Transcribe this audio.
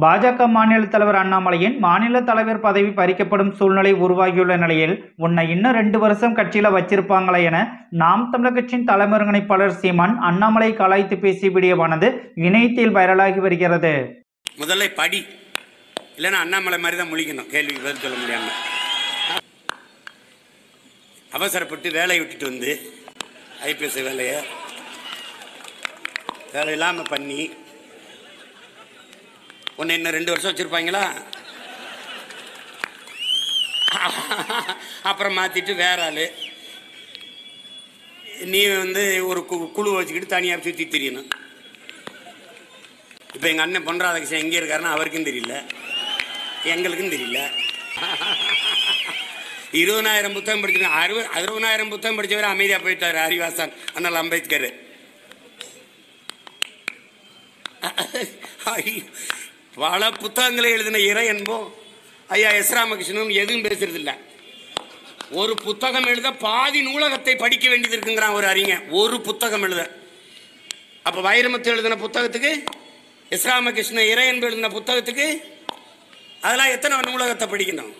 பாஜக மாநில தலைவர் அண்ணாமலையின் மாநில தலைவர் பதவி பறிக்கப்படும் சூழ்நிலை உருவாகியுள்ள நிலையில் உன்னை இன்னும் 2 வருஷம் கட்சியில வச்சிருப்பாங்களா என நாம் தமிழர் கட்சியின் தலைமை ஒருங்கிணைப்பாளர் சீமான் அண்ணாமலை கலாய்த்து பேசிய வீடியோவானது இணையத்தில் வைரலாகி வருகிறது. முதல்ல படி இல்லைன்னா அண்ணாமலை மாதிரி தான் முழிக்கணும், கேள்விக்கு பதில் சொல்ல முடியாம. அவசரப்பட்டு வேலையை விட்டுட்டு வந்து ஐபிஎஸ் வேலையை வேலை இல்லாமல் பண்ணி உன்னை இன்னும் 2 வருஷம் வச்சுருப்பாங்களா? அப்புறம் மாற்றிட்டு வேற ஆள் நீ வந்து ஒரு குழு வச்சுக்கிட்டு தனியாக சுற்றி தெரியணும். இப்போ எங்கள் அண்ணன் பொன் ராதாகிருஷ்ணன் எங்கே இருக்காருன்னா அவருக்கும் தெரியல, எங்களுக்கும் தெரியல. 20,000 புத்தகம் படிச்சிருக்கேன், 60,000 புத்தகம் படித்தவர் அமைதியாக போயிட்டார் அறிவாசான் அண்ணல் அம்பேத்கர். பல புத்தகங்களை எழுதின இறை என்போம் ஐயா எஸ் ராமகிருஷ்ணன் எதுவும் பேசுறதில்லை. ஒரு புத்தகம் எழுத பாதி நூலகத்தை படிக்க வேண்டியது இருக்குங்கிறான் ஒரு அறிஞர், ஒரு புத்தகம் எழுத. அப்போ வைரமுத்து எழுதின புத்தகத்துக்கு, எஸ் ராமகிருஷ்ணன் இறை என்பு எழுதின புத்தகத்துக்கு அதெல்லாம் எத்தனை நூலகத்தை படிக்கணும்?